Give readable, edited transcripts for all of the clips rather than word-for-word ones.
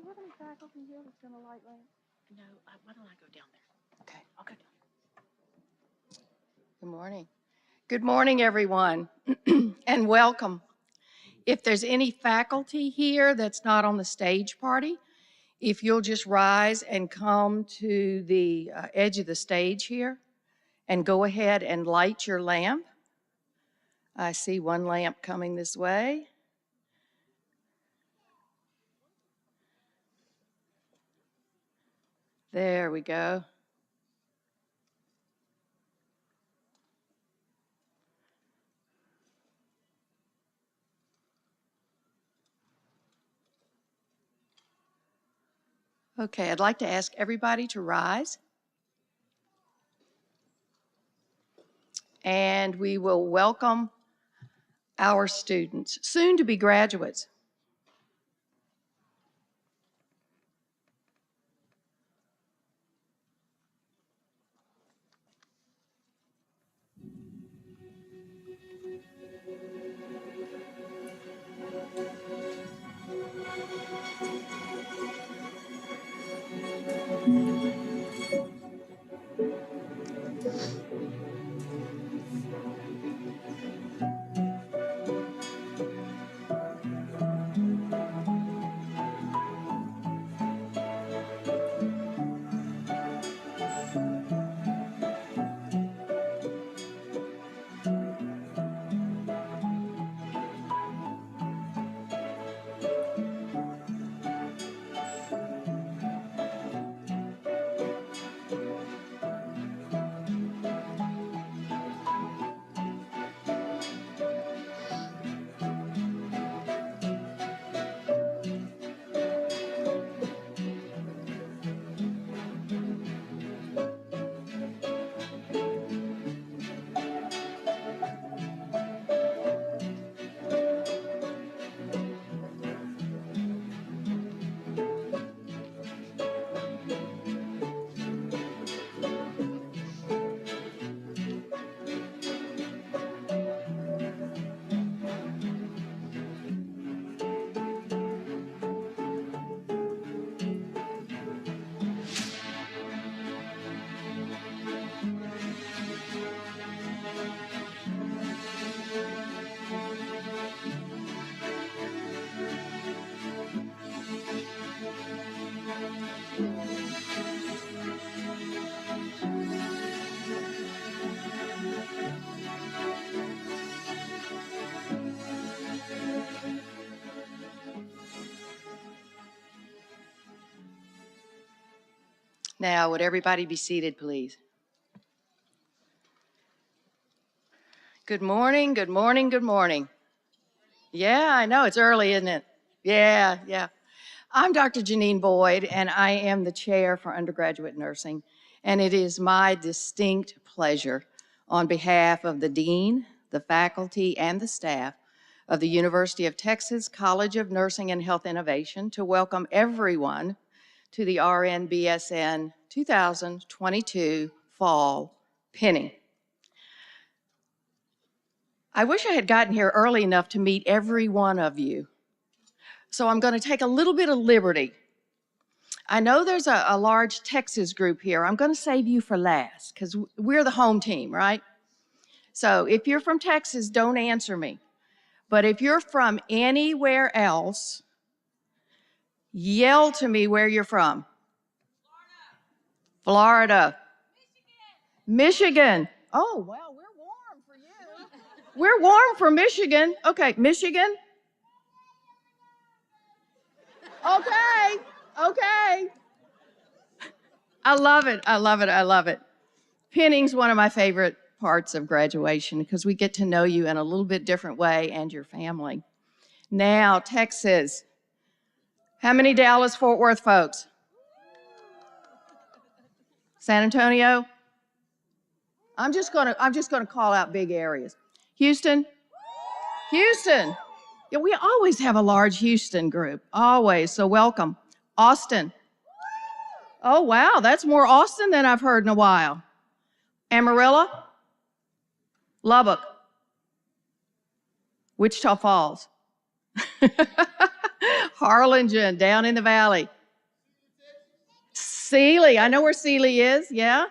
we have any faculty here that's going to light lamp? No, why don't I go down there? Okay. I'll go down. Good morning. Good morning, everyone, and welcome. If there's any faculty here that's not on the stage party, if you'll just rise and come to the edge of the stage here and go ahead and light your lamp. I see one lamp coming this way. There we go. Okay, I'd like to ask everybody to rise. And we will welcome our students, soon to be graduates. Now, would everybody be seated, please? Good morning, good morning, good morning. Yeah, I know, it's early, isn't it? Yeah. I'm Dr. Janine Boyd, and I am the chair for undergraduate nursing, and it is my distinct pleasure on behalf of the dean, the faculty, and the staff of the University of Texas College of Nursing and Health Innovation to welcome everyone to the RN BSN 2022 Fall Pinning. I wish I had gotten here early enough to meet every one of you. So I'm going to take a little bit of liberty. I know there's a large Texas group here. I'm going to save you for last because we're the home team, right? So if you're from Texas, don't answer me. But if you're from anywhere else, yell to me where you're from. Florida. Michigan. Oh, wow, we're warm for you. We're warm for Michigan. Okay, Michigan. Okay. I love it. Pinning's one of my favorite parts of graduation because we get to know you in a little bit different way and your family. Now, Texas. How many Dallas-Fort Worth folks? San Antonio? I'm just gonna call out big areas. Houston? Yeah, we always have a large Houston group, always, so welcome. Austin? Oh, wow, that's more Austin than I've heard in a while. Amarillo? Lubbock? Wichita Falls? Harlingen, down in the valley. Sealy, I know where Sealy is, yeah?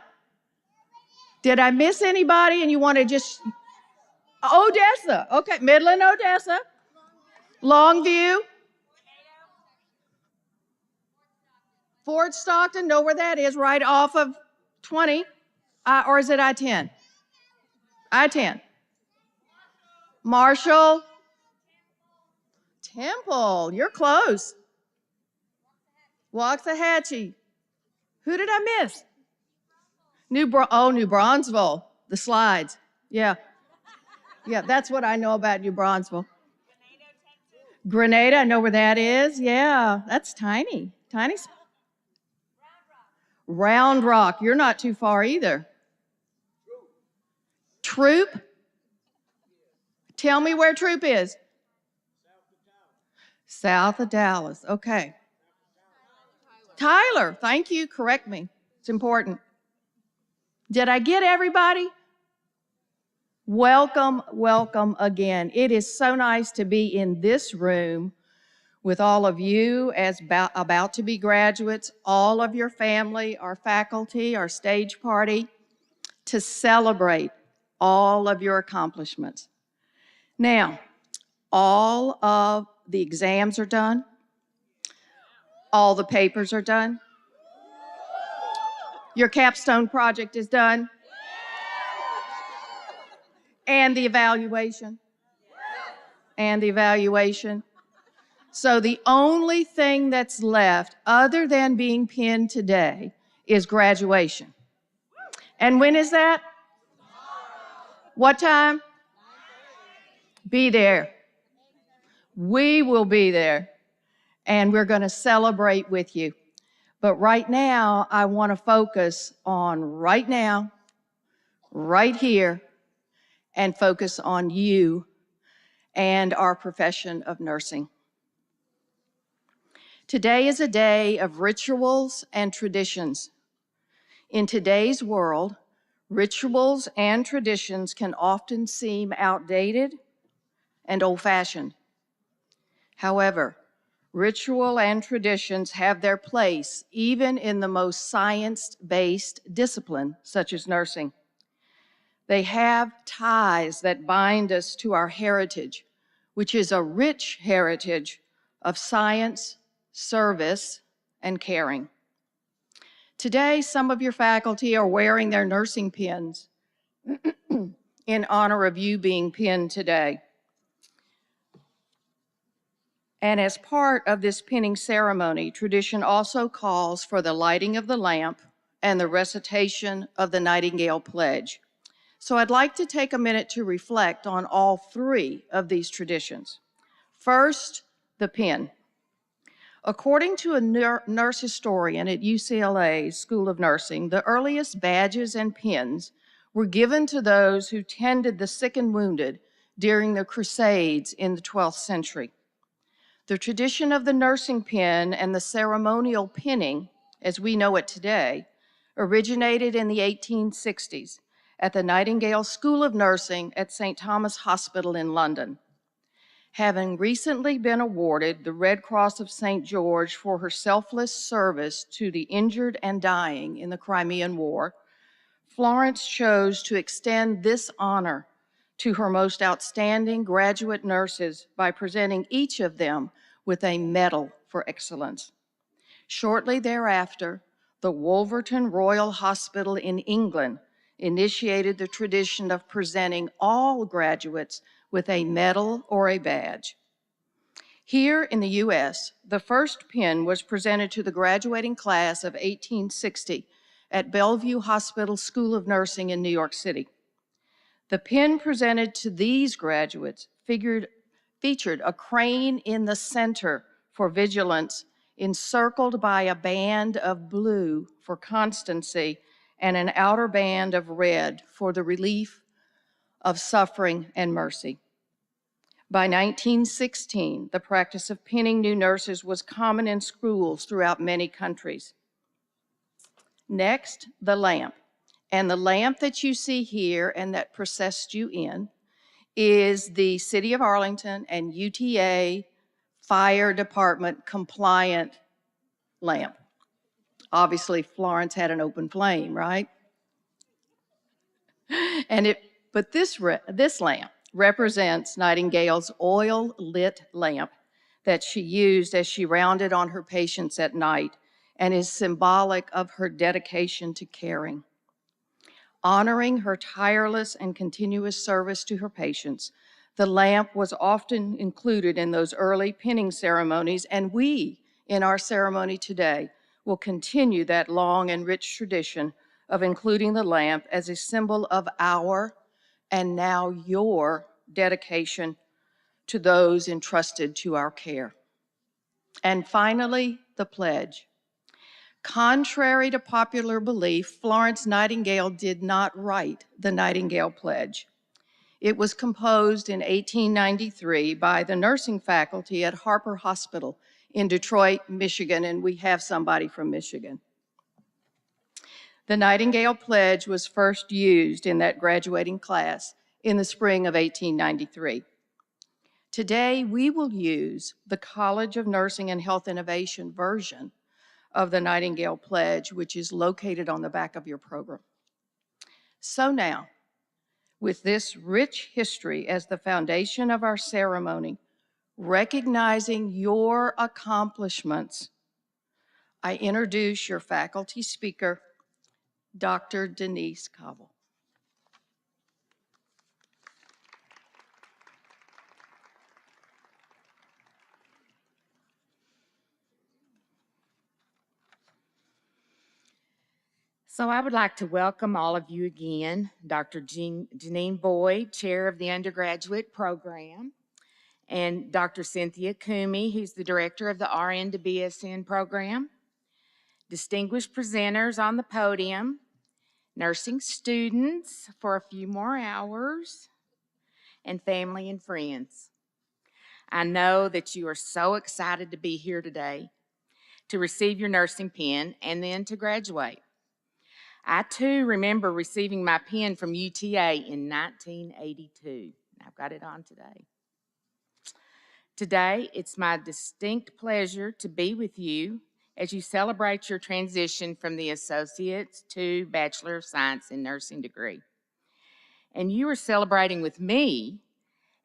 Did I miss anybody and you want to just... Odessa, okay, Midland, Odessa. Longview. Fort Stockton, know where that is, right off of 20, or is it I-10? I-10. Marshall. Temple, you're close. Waxahachie. Who did I miss? New Braunfels, the slides. Yeah. Yeah, that's what I know about New Braunfels. Grenada, I know where that is. Yeah, that's tiny. Tiny. Round Rock, you're not too far either. Troop. Tell me where Troop is. South of Dallas, okay. Tyler, thank you, correct me. It's important. Did I get everybody? Welcome, welcome again. It is so nice to be in this room with all of you as about to be graduates, all of your family, our faculty, our stage party, to celebrate all of your accomplishments. Now, all of the exams are done. All the papers are done. Your capstone project is done. And the evaluation. And the evaluation. So the only thing that's left, other than being pinned today, is graduation. And when is that? What time? Be there. We will be there. And we're going to celebrate with you. But right now, I want to focus on right now, right here, and focus on you and our profession of nursing. Today is a day of rituals and traditions. In today's world, rituals and traditions can often seem outdated and old-fashioned. However, ritual and traditions have their place even in the most science-based discipline, such as nursing. They have ties that bind us to our heritage, which is a rich heritage of science, service, and caring. Today, some of your faculty are wearing their nursing pins in honor of you being pinned today. And as part of this pinning ceremony, tradition also calls for the lighting of the lamp and the recitation of the Nightingale Pledge. So I'd like to take a minute to reflect on all three of these traditions. First, the pin. According to a nurse historian at UCLA School of Nursing, the earliest badges and pins were given to those who tended the sick and wounded during the Crusades in the 12th century. The tradition of the nursing pin and the ceremonial pinning, as we know it today, originated in the 1860s at the Nightingale School of Nursing at St. Thomas Hospital in London. Having recently been awarded the Red Cross of St. George for her selfless service to the injured and dying in the Crimean War, Florence chose to extend this honor to her most outstanding graduate nurses by presenting each of them with a medal for excellence. Shortly thereafter, the Wolverton Royal Hospital in England initiated the tradition of presenting all graduates with a medal or a badge. Here in the US, the first pin was presented to the graduating class of 1860 at Bellevue Hospital School of Nursing in New York City. The pin presented to these graduates featured a crane in the center for vigilance, encircled by a band of blue for constancy and an outer band of red for the relief of suffering and mercy. By 1916, the practice of pinning new nurses was common in schools throughout many countries. Next, the lamp. And the lamp that you see here and that processed you in is the City of Arlington and UTA fire department compliant lamp. Obviously, Florence had an open flame, right? But this lamp represents Nightingale's oil-lit lamp that she used as she rounded on her patients at night and is symbolic of her dedication to caring. Honoring her tireless and continuous service to her patients, the lamp was often included in those early pinning ceremonies, and we, in our ceremony today, will continue that long and rich tradition of including the lamp as a symbol of our, and now your, dedication to those entrusted to our care. And finally, the pledge. Contrary to popular belief, Florence Nightingale did not write the Nightingale Pledge. It was composed in 1893 by the nursing faculty at Harper Hospital in Detroit, Michigan, and we have somebody from Michigan. The Nightingale Pledge was first used in that graduating class in the spring of 1893. Today, we will use the College of Nursing and Health Innovation version of the Nightingale Pledge, which is located on the back of your program. So now, with this rich history as the foundation of our ceremony, recognizing your accomplishments, I introduce your faculty speaker, Dr. Denise Cobble. So I would like to welcome all of you again, Dr. Janine Boyd, Chair of the Undergraduate Program, and Dr. Cynthia CONHI, who's the Director of the RN to BSN program, distinguished presenters on the podium, nursing students for a few more hours, and family and friends. I know that you are so excited to be here today to receive your nursing pin and then to graduate. I too remember receiving my pin from UTA in 1982. I've got it on today. Today, it's my distinct pleasure to be with you as you celebrate your transition from the Associate's to Bachelor of Science in Nursing degree. And you are celebrating with me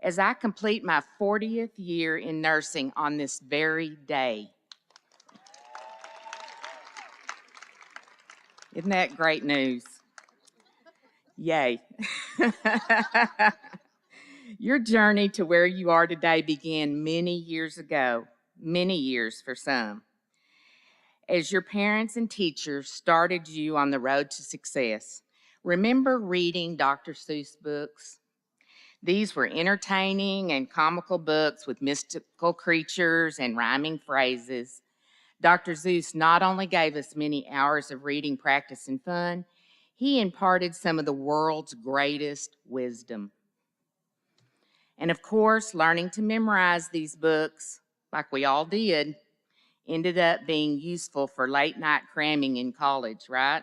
as I complete my 40th year in nursing on this very day. Isn't that great news? Yay. Your journey to where you are today began many years ago, many years for some, as your parents and teachers started you on the road to success. Remember reading Dr. Seuss books? These were entertaining and comical books with mystical creatures and rhyming phrases. Dr. Seuss not only gave us many hours of reading practice and fun, he imparted some of the world's greatest wisdom. And of course, learning to memorize these books, like we all did, ended up being useful for late night cramming in college, right?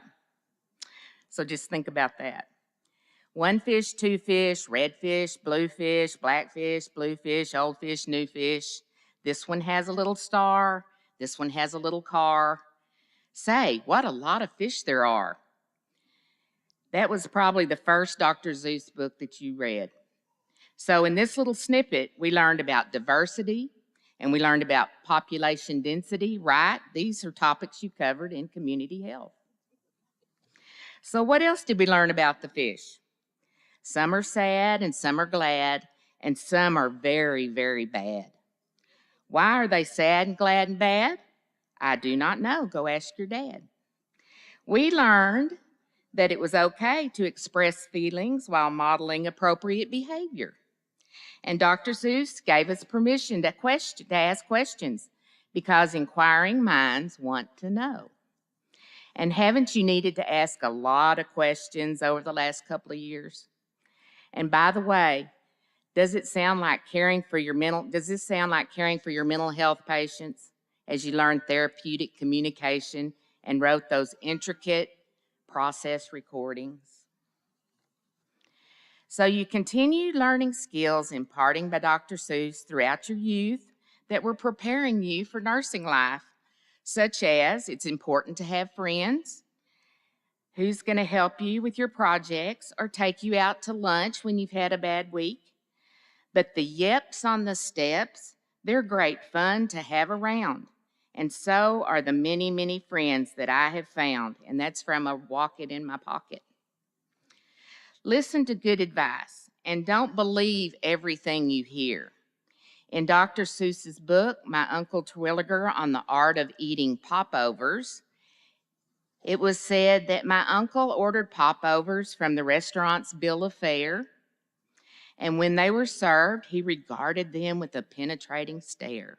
So just think about that. One fish, two fish, red fish, blue fish, black fish, blue fish, old fish, new fish. This one has a little star. This one has a little car. Say, what a lot of fish there are. That was probably the first Dr. Seuss book that you read. So in this little snippet, we learned about diversity and we learned about population density, right? These are topics you covered in community health. So what else did we learn about the fish? Some are sad and some are glad, and some are very, very bad. Why are they sad and glad and bad? I do not know. Go ask your dad. We learned that it was okay to express feelings while modeling appropriate behavior. And Dr. Seuss gave us permission to ask questions because inquiring minds want to know. And haven't you needed to ask a lot of questions over the last couple of years? And by the way, does this sound like caring for your mental health patients as you learn therapeutic communication and wrote those intricate process recordings? So you continue learning skills imparting by Dr. Seuss throughout your youth, that were preparing you for nursing life, such as it's important to have friends, who's going to help you with your projects or take you out to lunch when you've had a bad week. But the yeps on the steps, they're great fun to have around. And so are the many, many friends that I have found. And that's from a Walk It in My Pocket. Listen to good advice and don't believe everything you hear. In Dr. Seuss's book, My Uncle Terwilliger on the Art of Eating Popovers, it was said that my uncle ordered popovers from the restaurant's bill of fare, and when they were served, he regarded them with a penetrating stare.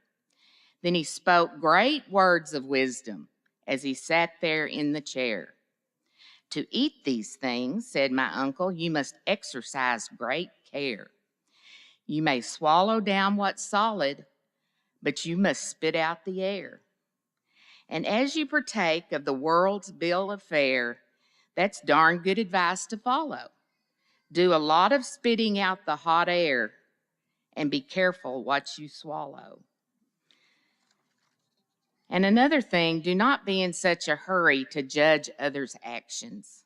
Then he spoke great words of wisdom as he sat there in the chair. To eat these things, said my uncle, you must exercise great care. You may swallow down what's solid, but you must spit out the air. And as you partake of the world's bill of fare, that's darn good advice to follow. Do a lot of spitting out the hot air and be careful what you swallow. And another thing, do not be in such a hurry to judge others' actions.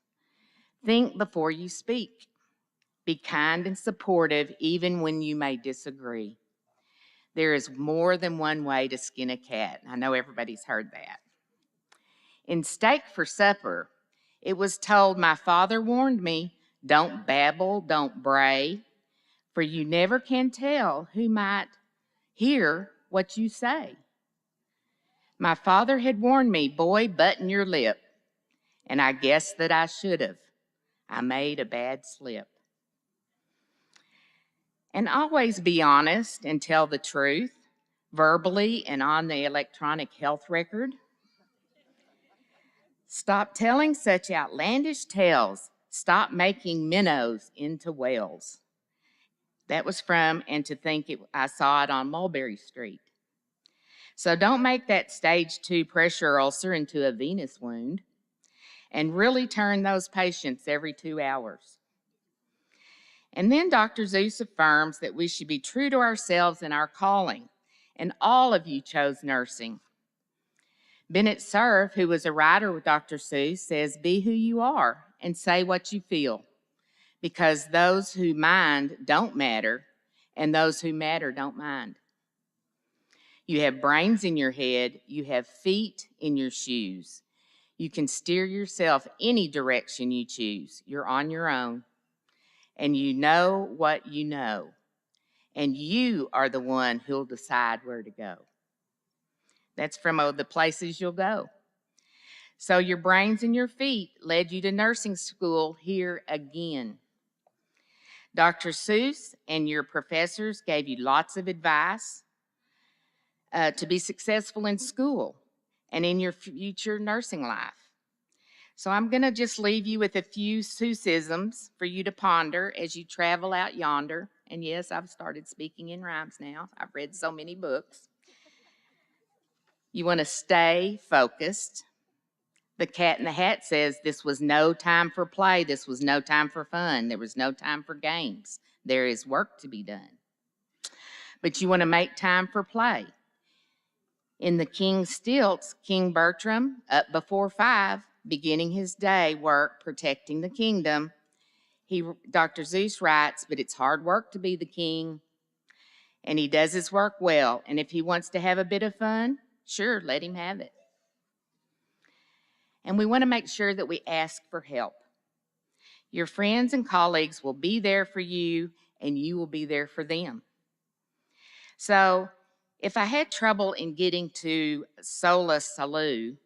Think before you speak. Be kind and supportive even when you may disagree. There is more than one way to skin a cat. I know everybody's heard that. In Steak for Supper, it was told, my father warned me, don't babble, don't bray, for you never can tell who might hear what you say. My father had warned me, boy, button your lip, and I guess that I should have. I made a bad slip. And always be honest and tell the truth, verbally and on the electronic health record. Stop telling such outlandish tales. Stop making minnows into whales. That was from And to Think I Saw It on Mulberry Street. So don't make that stage 2 pressure ulcer into a venous wound and really turn those patients every 2 hours. And then Dr. Seuss affirms that we should be true to ourselves and our calling. And all of you chose nursing. Bennett Cerf, who was a writer with Dr. Seuss, says, be who you are and say what you feel, because those who mind don't matter, and those who matter don't mind. You have brains in your head, you have feet in your shoes. You can steer yourself any direction you choose. You're on your own, and you know what you know, and you are the one who'll decide where to go. That's from The Places You'll Go. So your brains and your feet led you to nursing school here again. Dr. Seuss and your professors gave you lots of advice to be successful in school and in your future nursing life. So I'm going to just leave you with a few Seussisms for you to ponder as you travel out yonder. And yes, I've started speaking in rhymes now. I've read so many books. You want to stay focused. The Cat in the Hat says this was no time for play. This was no time for fun. There was no time for games. There is work to be done. But you want to make time for play. In The King's Stilts, King Bertram, up before 5, beginning his day work protecting the kingdom. Dr. Seuss writes, but it's hard work to be the king, and he does his work well. And if he wants to have a bit of fun, sure, let him have it. And we want to make sure that we ask for help. Your friends and colleagues will be there for you, and you will be there for them. So if I had trouble in getting to Sola Salud,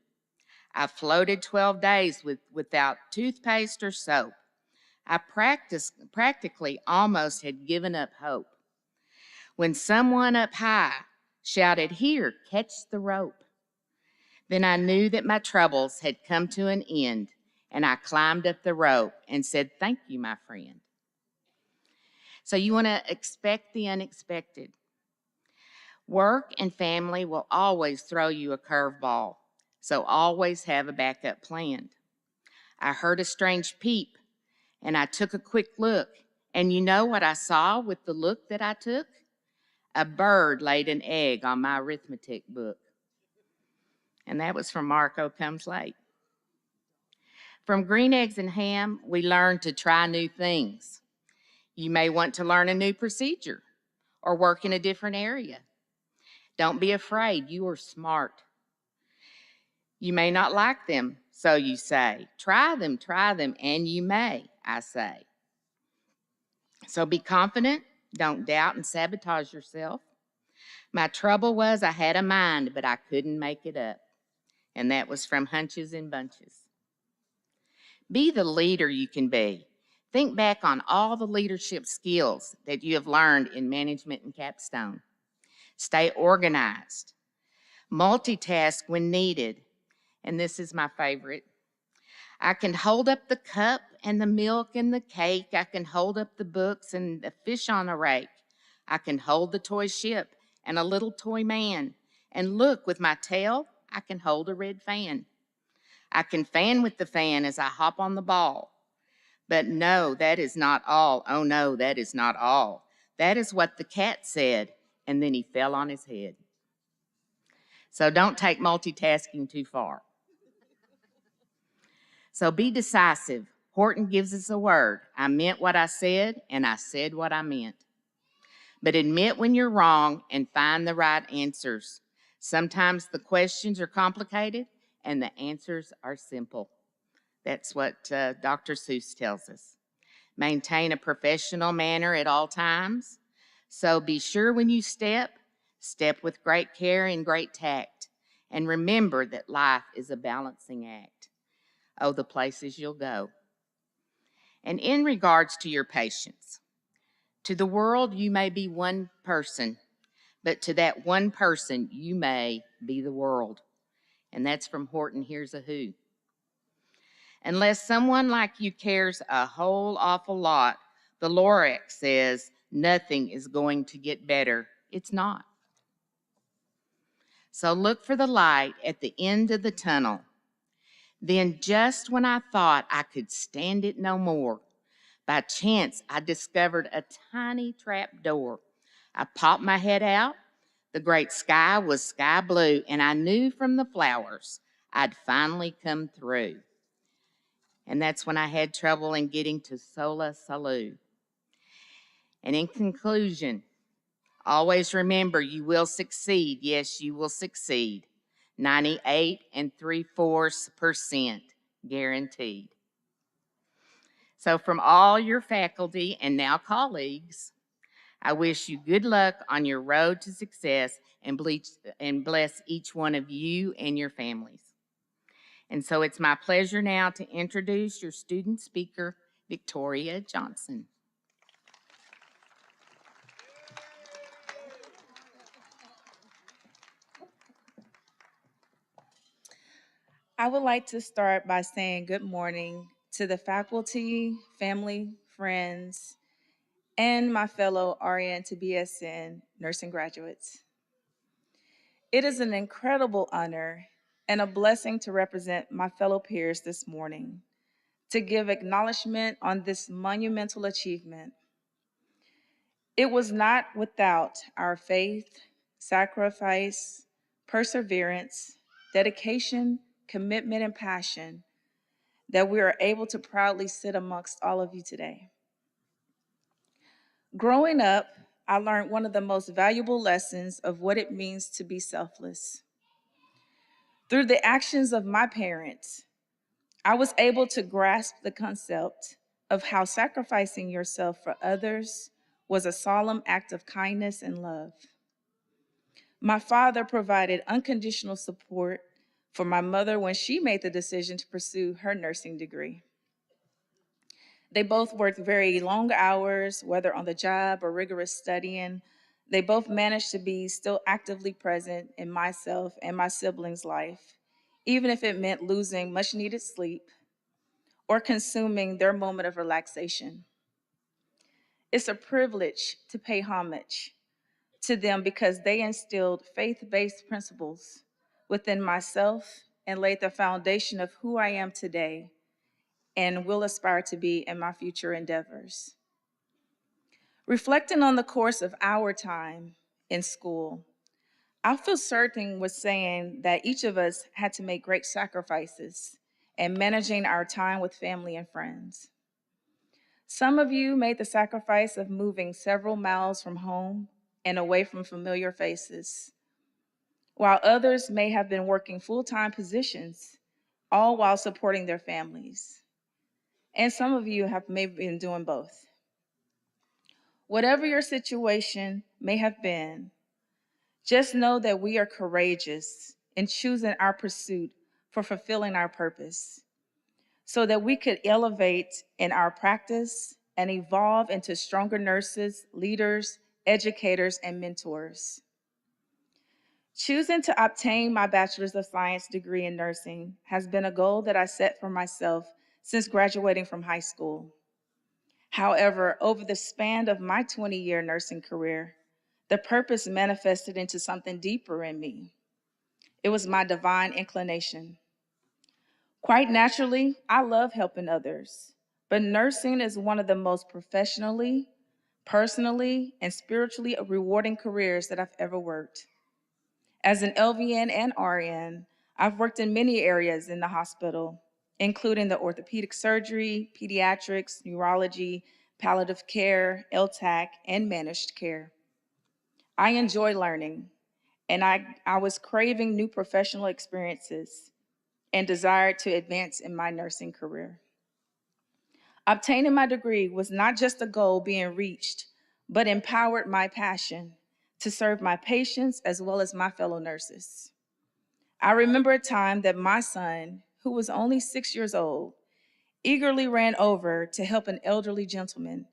I floated 12 days without toothpaste or soap. I practically almost had given up hope when someone up high shouted, here, catch the rope. Then I knew that my troubles had come to an end, and I climbed up the rope and said, thank you, my friend. So you want to expect the unexpected. Work and family will always throw you a curveball, so always have a backup plan. I heard a strange peep, and I took a quick look, and you know what I saw with the look that I took? A bird laid an egg on my arithmetic book. And that was from Marco Comes Late. From green eggs and ham, we learned to try new things. You may want to learn a new procedure or work in a different area. Don't be afraid, you are smart. You may not like them, so you say. Try them, and you may, I say. So be confident, don't doubt and sabotage yourself. My trouble was I had a mind, but I couldn't make it up. And that was from Hunches and Bunches. Be the leader you can be. Think back on all the leadership skills that you have learned in management and capstone. Stay organized. Multitask when needed. And this is my favorite. I can hold up the cup and the milk and the cake. I can hold up the books and the fish on a rake. I can hold the toy ship and a little toy man. And look, with my tail, I can hold a red fan. I can fan with the fan as I hop on the ball. But no, that is not all. Oh no, that is not all. That is what the cat said, and then he fell on his head. So don't take multitasking too far. So be decisive. Horton gives us a word. I meant what I said, and I said what I meant. But admit when you're wrong and find the right answers. Sometimes the questions are complicated, and the answers are simple. That's what Dr. Seuss tells us. Maintain a professional manner at all times. So be sure when you step with great care and great tact. And remember that life is a balancing act. Oh, the places you'll go. And in regards to your patients, to the world you may be one person, but to that one person you may be the world. And that's from Horton Hears a Who. Unless someone like you cares a whole awful lot, the Lorax says nothing is going to get better. It's not. So look for the light at the end of the tunnel. Then just when I thought I could stand it no more, by chance I discovered a tiny trap door. I popped my head out. The great sky was sky blue, and I knew from the flowers I'd finally come through. And that's when I had trouble in getting to Sola Salud. And in conclusion, always remember you will succeed. Yes, you will succeed. 98.75% guaranteed. So from all your faculty and now colleagues, I wish you good luck on your road to success and bless each one of you and your families. And so it's my pleasure now to introduce your student speaker, Victoria Johnson. I would like to start by saying good morning to the faculty, family, friends, and my fellow RN to BSN nursing graduates. It is an incredible honor and a blessing to represent my fellow peers this morning, to give acknowledgement on this monumental achievement. It was not without our faith, sacrifice, perseverance, dedication, commitment, and passion that we are able to proudly sit amongst all of you today. Growing up, I learned one of the most valuable lessons of what it means to be selfless. Through the actions of my parents, I was able to grasp the concept of how sacrificing yourself for others was a solemn act of kindness and love. My father provided unconditional support for my mother when she made the decision to pursue her nursing degree. They both worked very long hours, whether on the job or rigorous studying. They both managed to be still actively present in myself and my siblings' life, even if it meant losing much needed sleep or consuming their moment of relaxation. It's a privilege to pay homage to them because they instilled faith-based principles within myself and laid the foundation of who I am today and will aspire to be in my future endeavors. Reflecting on the course of our time in school. I feel certain with saying that each of us had to make great sacrifices in managing our time with family and friends. Some of you made the sacrifice of moving several miles from home and away from familiar faces, while others may have been working full-time positions, all while supporting their families. And some of you have maybe been doing both. Whatever your situation may have been, just know that we are courageous in choosing our pursuit for fulfilling our purpose so that we could elevate in our practice and evolve into stronger nurses, leaders, educators, and mentors. Choosing to obtain my Bachelor's of Science degree in nursing has been a goal that I set for myself since graduating from high school. However, over the span of my 20-year nursing career, the purpose manifested into something deeper in me. It was my divine inclination. Quite naturally, I love helping others, but nursing is one of the most professionally, personally, and spiritually rewarding careers that I've ever worked. As an LVN and RN, I've worked in many areas in the hospital, including the orthopedic surgery, pediatrics, neurology, palliative care, LTAC, and managed care. I enjoy learning, and I was craving new professional experiences and desired to advance in my nursing career. Obtaining my degree was not just a goal being reached, but empowered my passion to serve my patients as well as my fellow nurses. I remember a time that my son, who was only 6 years old, eagerly ran over to help an elderly gentleman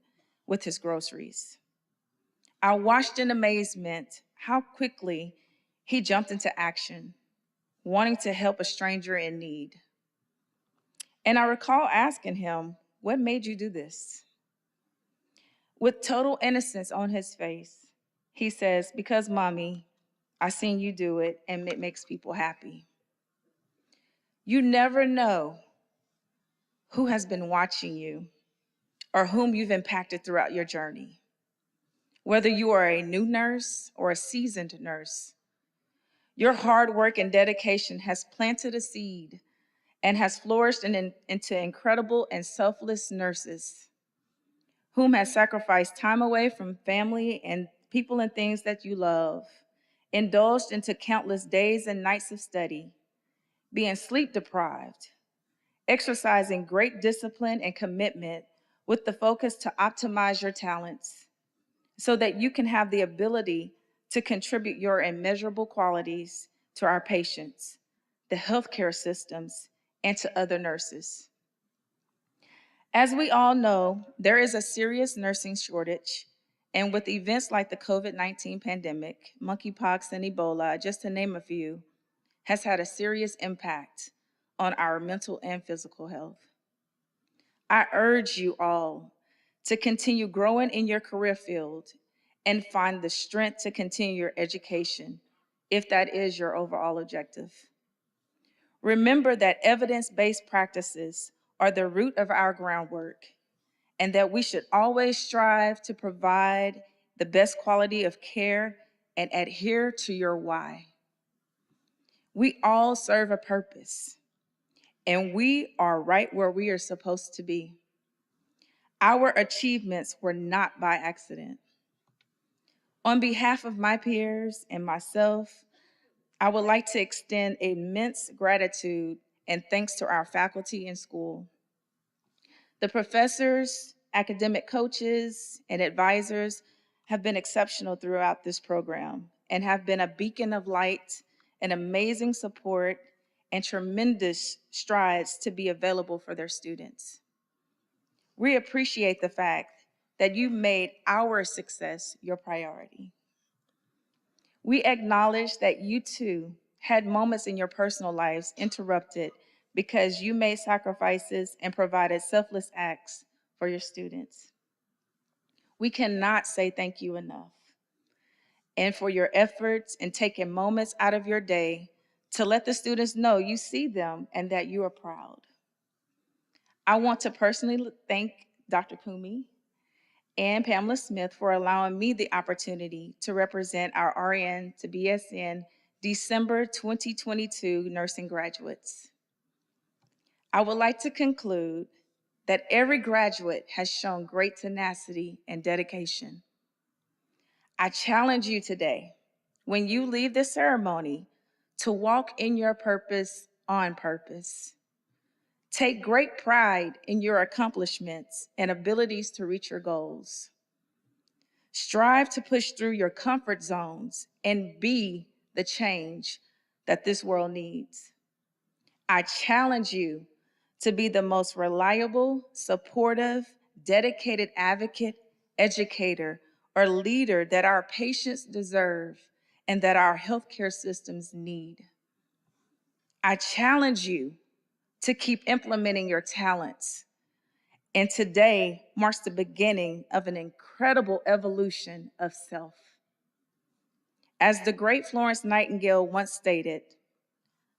with his groceries. I watched in amazement how quickly he jumped into action, wanting to help a stranger in need. And I recall asking him, "What made you do this?" With total innocence on his face, he says, "Because, Mommy, I seen you do it and it makes people happy." You never know who has been watching you or whom you've impacted throughout your journey. Whether you are a new nurse or a seasoned nurse, your hard work and dedication has planted a seed and has flourished into incredible and selfless nurses whom has sacrificed time away from family and people and things that you love, indulged into countless days and nights of study, being sleep deprived, exercising great discipline and commitment with the focus to optimize your talents so that you can have the ability to contribute your immeasurable qualities to our patients, the healthcare systems, and to other nurses. As we all know, there is a serious nursing shortage, and with events like the COVID-19 pandemic, monkeypox, and Ebola, just to name a few, has had a serious impact on our mental and physical health. I urge you all to continue growing in your career field and find the strength to continue your education if that is your overall objective. Remember that evidence-based practices are the root of our groundwork and that we should always strive to provide the best quality of care and adhere to your why. We all serve a purpose, and we are right where we are supposed to be. Our achievements were not by accident. On behalf of my peers and myself, I would like to extend immense gratitude and thanks to our faculty and school. The professors, academic coaches, and advisors have been exceptional throughout this program and have been a beacon of light and amazing support and tremendous strides to be available for their students. We appreciate the fact that you made our success your priority. We acknowledge that you too had moments in your personal lives interrupted because you made sacrifices and provided selfless acts for your students. We cannot say thank you enough, and for your efforts in taking moments out of your day to let the students know you see them and that you are proud. I want to personally thank Dr. Kumi and Pamela Smith for allowing me the opportunity to represent our RN to BSN December 2022 nursing graduates. I would like to conclude that every graduate has shown great tenacity and dedication. I challenge you today, when you leave this ceremony, to walk in your purpose on purpose. Take great pride in your accomplishments and abilities to reach your goals. Strive to push through your comfort zones and be the change that this world needs. I challenge you to be the most reliable, supportive, dedicated advocate, educator, or leader that our patients deserve and that our healthcare systems need. I challenge you to keep implementing your talents. And today marks the beginning of an incredible evolution of self. As the great Florence Nightingale once stated,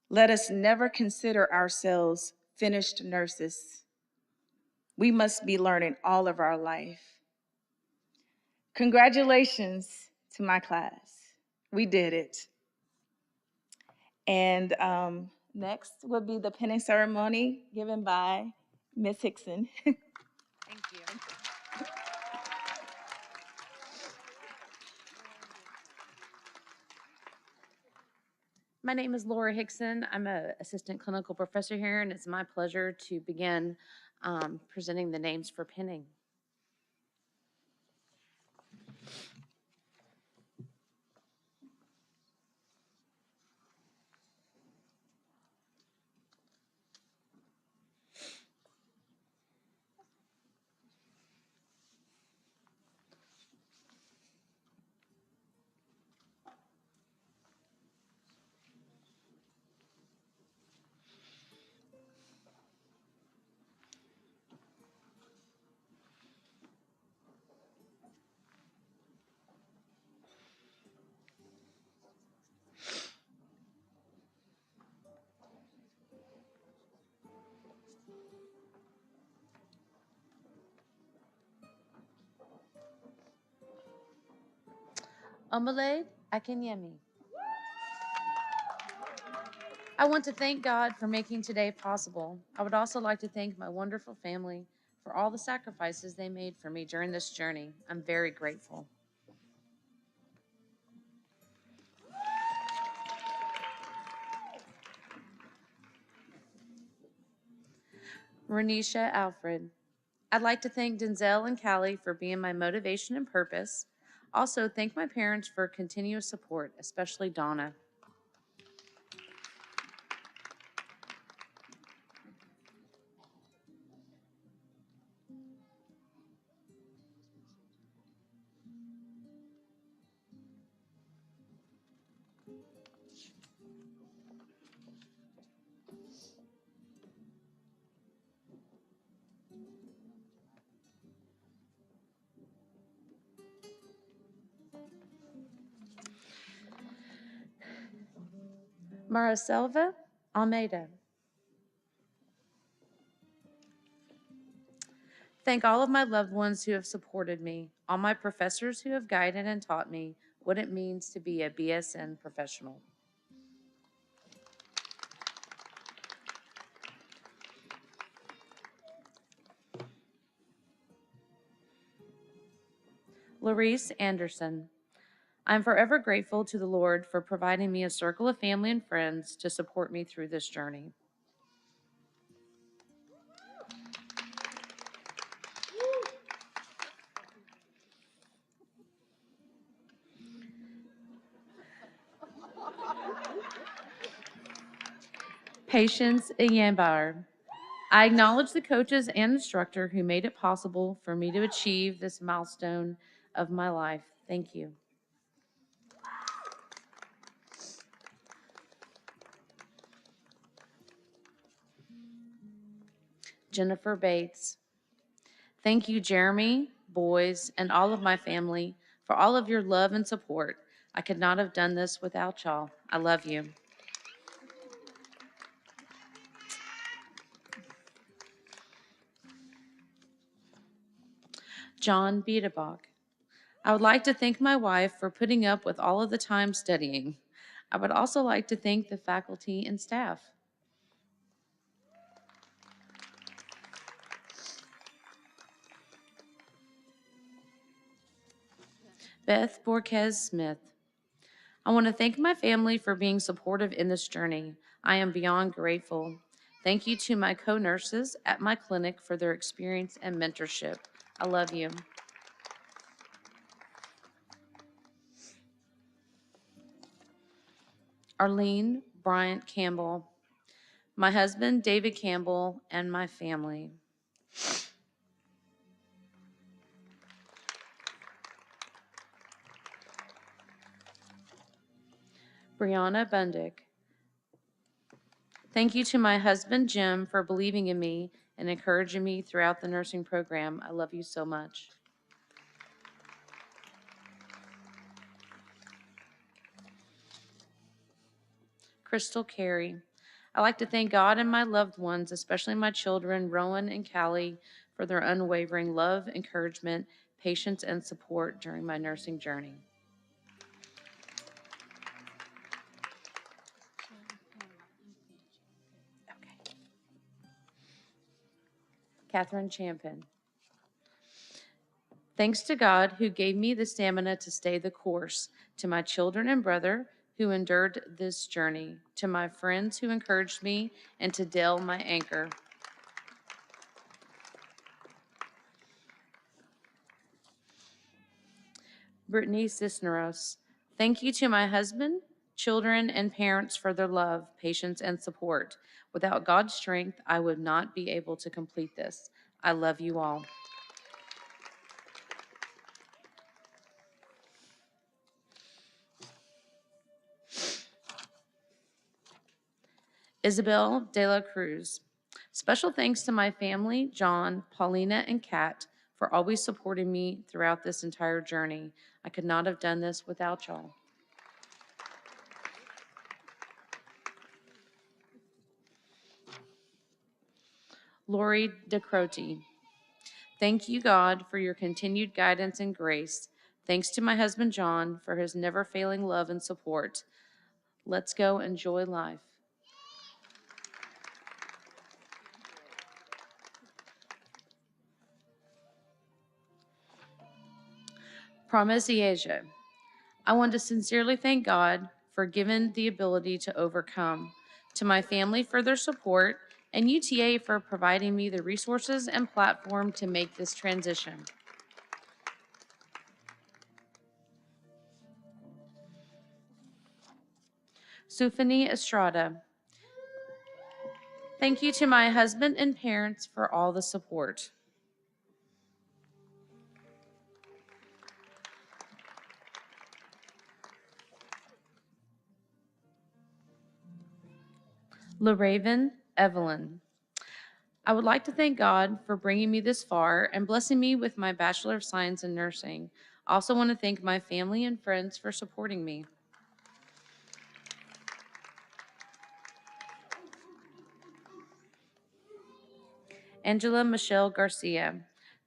let us never consider ourselves finished nurses. We must be learning all of our life. Congratulations to my class. We did it. And next would be the pinning ceremony given by Ms. Hickson. Thank you. My name is Laura Hickson. I'm an assistant clinical professor here, and it's my pleasure to begin presenting the names for pinning. Omelede Akinyemi. I want to thank God for making today possible. I would also like to thank my wonderful family for all the sacrifices they made for me during this journey. I'm very grateful. Renisha Alfred. I'd like to thank Denzel and Callie for being my motivation and purpose. Also, thank my parents for continuous support, especially Donna. Maraselva Almeida. Thank all of my loved ones who have supported me, all my professors who have guided and taught me what it means to be a BSN professional. Larice Anderson. I'm forever grateful to the Lord for providing me a circle of family and friends to support me through this journey. Patience Iyambar. I acknowledge the coaches and instructor who made it possible for me to achieve this milestone of my life. Thank you. Jennifer Bates. Thank you, Jeremy, boys, and all of my family for all of your love and support. I could not have done this without y'all. I love you. John Biedebach. I would like to thank my wife for putting up with all of the time studying. I would also like to thank the faculty and staff. Beth Borquez Smith. I want to thank my family for being supportive in this journey. I am beyond grateful. Thank you to my co-nurses at my clinic for their experience and mentorship. I love you. Arlene Bryant Campbell. My husband, David Campbell, and my family. Brianna Bundick. Thank you to my husband, Jim, for believing in me and encouraging me throughout the nursing program. I love you so much. Crystal Carey. I'd like to thank God and my loved ones, especially my children, Rowan and Callie, for their unwavering love, encouragement, patience, and support during my nursing journey. Okay. Catherine Champin. Thanks to God who gave me the stamina to stay the course, to my children and brother who endured this journey, to my friends who encouraged me, and to Dale, my anchor. Brittany Cisneros. Thank you to my husband, children, and parents for their love, patience, and support. Without God's strength, I would not be able to complete this. I love you all. Isabel de la Cruz. Special thanks to my family, John, Paulina, and Kat, for always supporting me throughout this entire journey. I could not have done this without y'all. Lori DeCroce. Thank you, God, for your continued guidance and grace. Thanks to my husband, John, for his never failing love and support. Let's go enjoy life. Promisieja. I want to sincerely thank God for giving the ability to overcome, to my family for their support, and UTA for providing me the resources and platform to make this transition. Sufani Estrada. Thank you to my husband and parents for all the support. LaRaven Evelyn. I would like to thank God for bringing me this far and blessing me with my Bachelor of Science in Nursing. I also want to thank my family and friends for supporting me. Angela Michelle Garcia.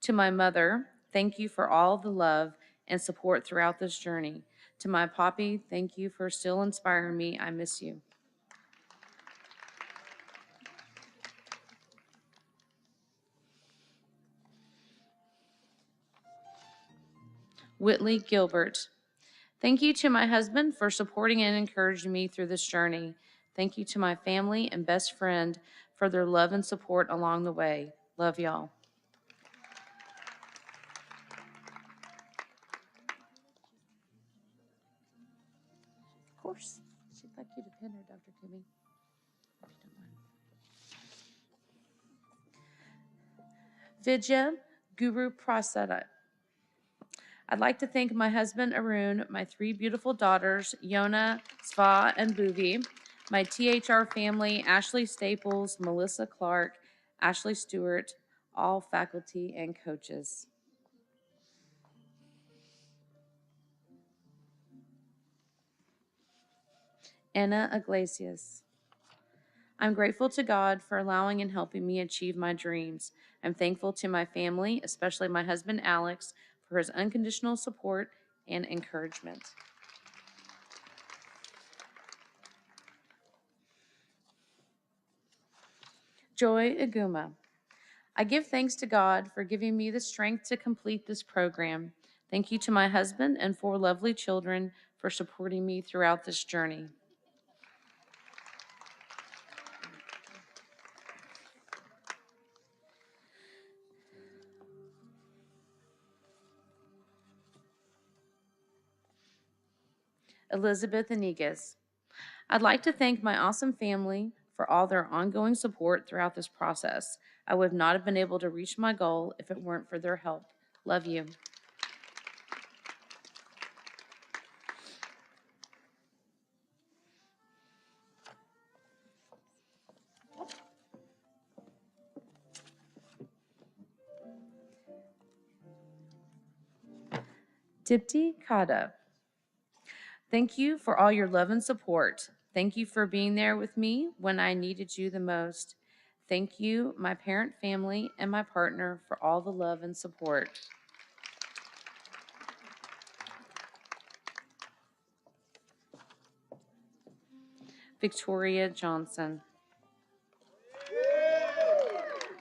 To my mother, thank you for all the love and support throughout this journey. To my poppy, thank you for still inspiring me. I miss you. Whitley Gilbert. Thank you to my husband for supporting and encouraging me through this journey. Thank you to my family and best friend for their love and support along the way. Love y'all. Of course. She'd like you to pin her, Dr. Kimmy, if you don't mind. Vidya Guru Prasada. I'd like to thank my husband, Arun, my 3 beautiful daughters, Yona, Sva, and Bhuvi, my THR family, Ashley Staples, Melissa Clark, Ashley Stewart, all faculty and coaches. Anna Iglesias. I'm grateful to God for allowing and helping me achieve my dreams. I'm thankful to my family, especially my husband Alex, for his unconditional support and encouragement. Joy Aguma. I give thanks to God for giving me the strength to complete this program. Thank you to my husband and 4 lovely children for supporting me throughout this journey. Elizabeth Inigas. I'd like to thank my awesome family for all their ongoing support throughout this process. I would not have been able to reach my goal if it weren't for their help. Love you. Dipti Kada. Thank you for all your love and support. Thank you for being there with me when I needed you the most. Thank you, my parent family, and my partner for all the love and support. Victoria Johnson.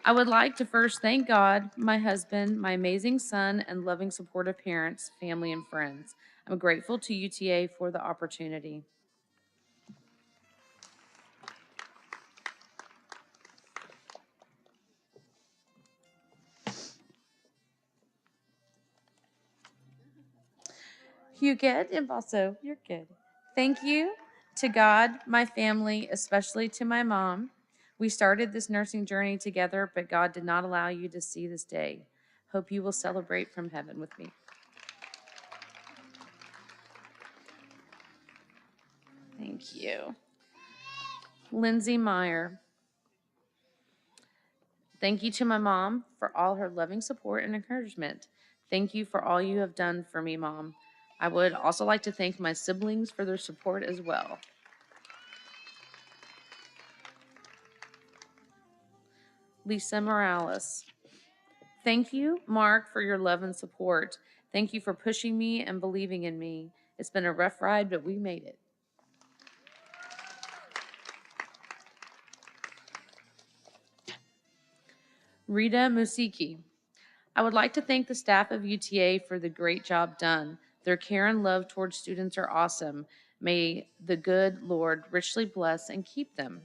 I would like to first thank God, my husband, my amazing son, and loving supportive parents, family, and friends. I'm grateful to UTA for the opportunity. Huguette and Basso, you're good. Thank you to God, my family, especially to my mom. We started this nursing journey together, but God did not allow you to see this day. Hope you will celebrate from heaven with me. Thank you. Lindsay Meyer. Thank you to my mom for all her loving support and encouragement. Thank you for all you have done for me, Mom. I would also like to thank my siblings for their support as well. Lisa Morales. Thank you, Mark, for your love and support. Thank you for pushing me and believing in me. It's been a rough ride, but we made it. Rita Musiki. I would like to thank the staff of UTA for the great job done. Their care and love towards students are awesome. May the good Lord richly bless and keep them.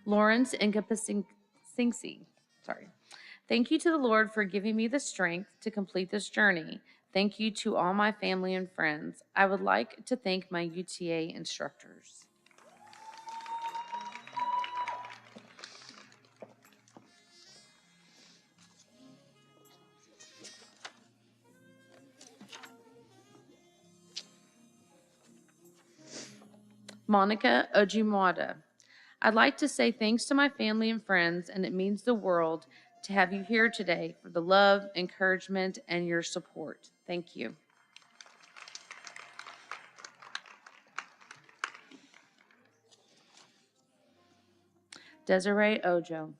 Lawrence Inkapasingsi. Sorry. Thank you to the Lord for giving me the strength to complete this journey. Thank you to all my family and friends. I would like to thank my UTA instructors. Monica Ojimwada. I'd like to say thanks to my family and friends, and it means the world to have you here today for the love, encouragement, and your support. Thank you. Desiree Ojo.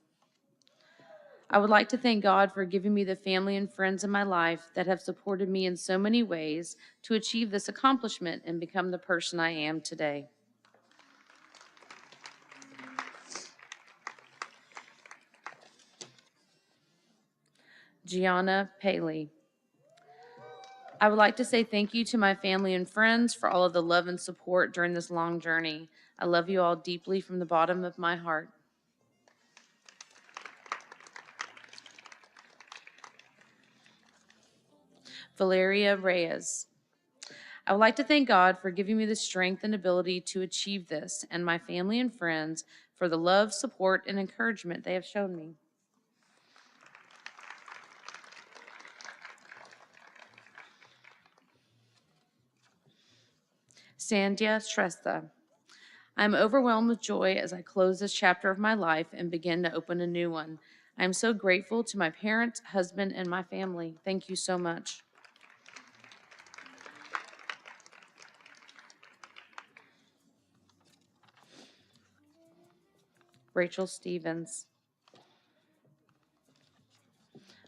I would like to thank God for giving me the family and friends in my life that have supported me in so many ways to achieve this accomplishment and become the person I am today. Gianna Paley. I would like to say thank you to my family and friends for all of the love and support during this long journey. I love you all deeply from the bottom of my heart. Valeria Reyes. I would like to thank God for giving me the strength and ability to achieve this, and my family and friends for the love, support, and encouragement they have shown me. Sandhya Shrestha. I am overwhelmed with joy as I close this chapter of my life and begin to open a new one. I am so grateful to my parents, husband, and my family. Thank you so much. Rachel Stevens.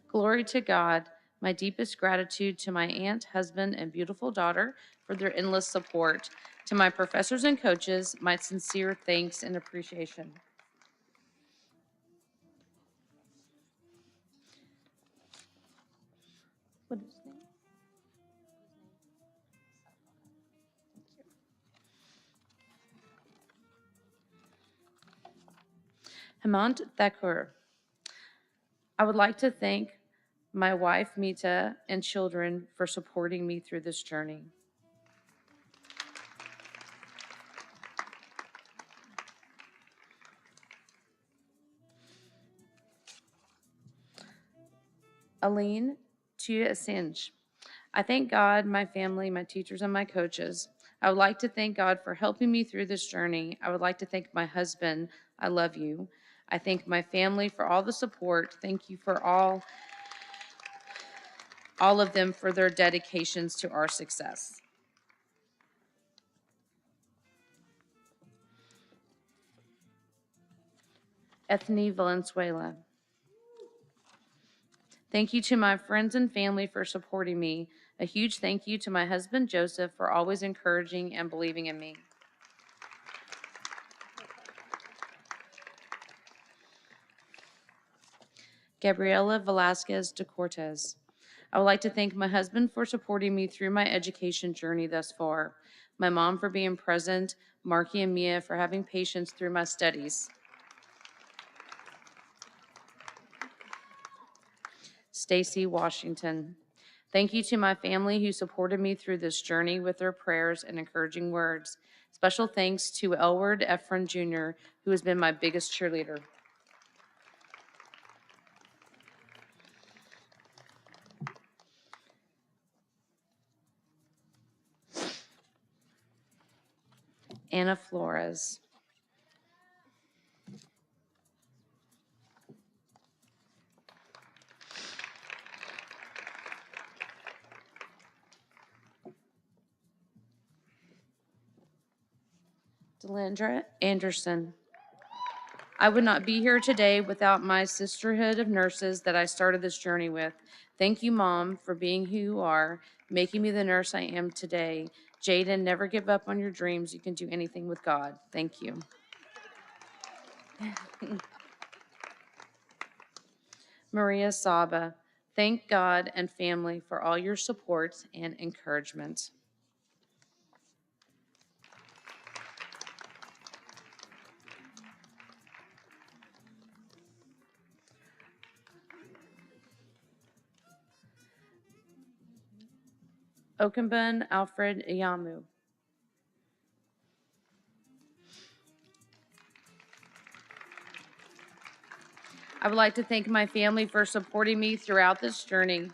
Glory to God. My deepest gratitude to my aunt, husband, and beautiful daughter for their endless support. To my professors and coaches, my sincere thanks and appreciation. What is his name? Hemant Thakur. I would like to thank my wife, Mita, and children for supporting me through this journey. Aline Tuasinj. I thank God, my family, my teachers, and my coaches. I would like to thank God for helping me through this journey. I would like to thank my husband. I love you. I thank my family for all the support. Thank you for all of them for their dedications to our success. Ethne Valenzuela. Thank you to my friends and family for supporting me. A huge thank you to my husband, Joseph, for always encouraging and believing in me. Gabriela Velasquez de Cortez. I would like to thank my husband for supporting me through my education journey thus far, my mom for being present, Marky and Mia for having patience through my studies. Stacy Washington. Thank you to my family who supported me through this journey with their prayers and encouraging words. Special thanks to Elward Efron Jr., who has been my biggest cheerleader. Anna Flores. Delandra Anderson. I would not be here today without my sisterhood of nurses that I started this journey with. Thank you, Mom, for being who you are, making me the nurse I am today. Jaden, never give up on your dreams. You can do anything with God. Thank you. Maria Saba. Thank God and family for all your support and encouragement. Okunbun Alfred Iyamu. I would like to thank my family for supporting me throughout this journey,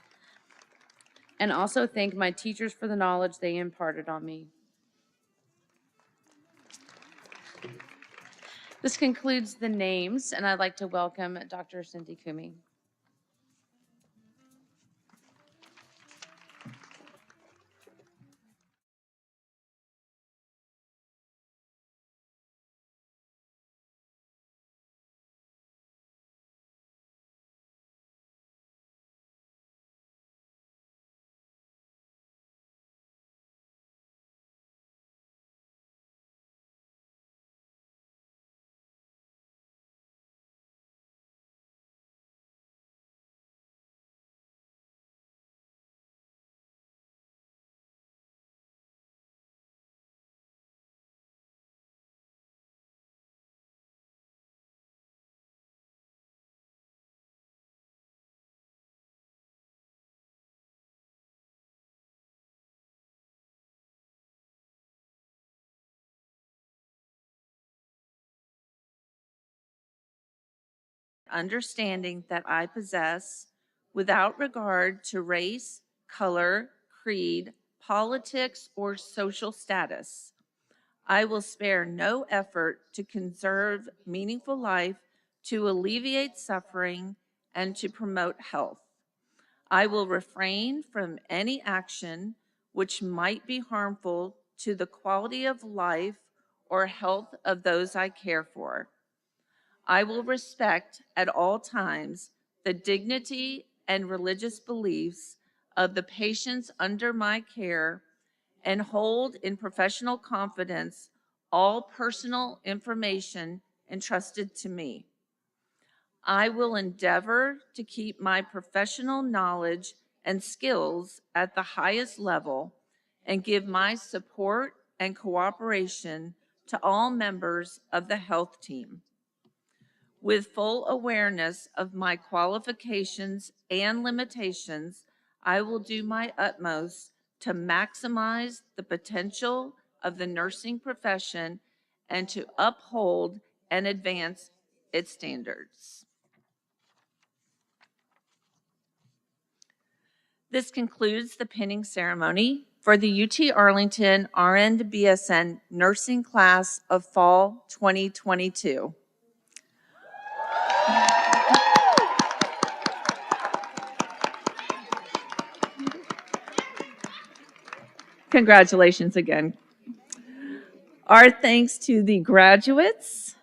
and also thank my teachers for the knowledge they imparted on me. This concludes the names, and I'd like to welcome Dr. Cindy Kumi. Understanding that I possess without regard to race, color, creed, politics, or social status. I will spare no effort to conserve meaningful life, to alleviate suffering, and to promote health. I will refrain from any action which might be harmful to the quality of life or health of those I care for. I will respect at all times the dignity and religious beliefs of the patients under my care and hold in professional confidence all personal information entrusted to me. I will endeavor to keep my professional knowledge and skills at the highest level and give my support and cooperation to all members of the health team. With full awareness of my qualifications and limitations, I will do my utmost to maximize the potential of the nursing profession and to uphold and advance its standards. This concludes the pinning ceremony for the UT Arlington RN to BSN nursing class of fall 2022. Congratulations again. Our thanks to the graduates,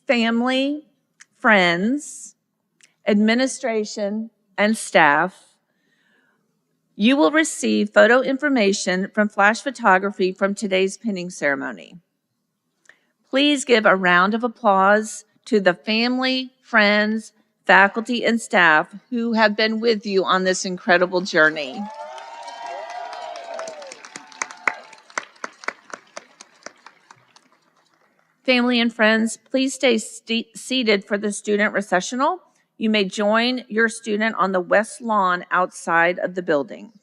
family, friends, administration, and staff. You will receive photo information from flash photography from today's pinning ceremony. Please give a round of applause to the family, friends, faculty, and staff who have been with you on this incredible journey. Family and friends, please stay seated for the student recessional. You may join your student on the west lawn outside of the building.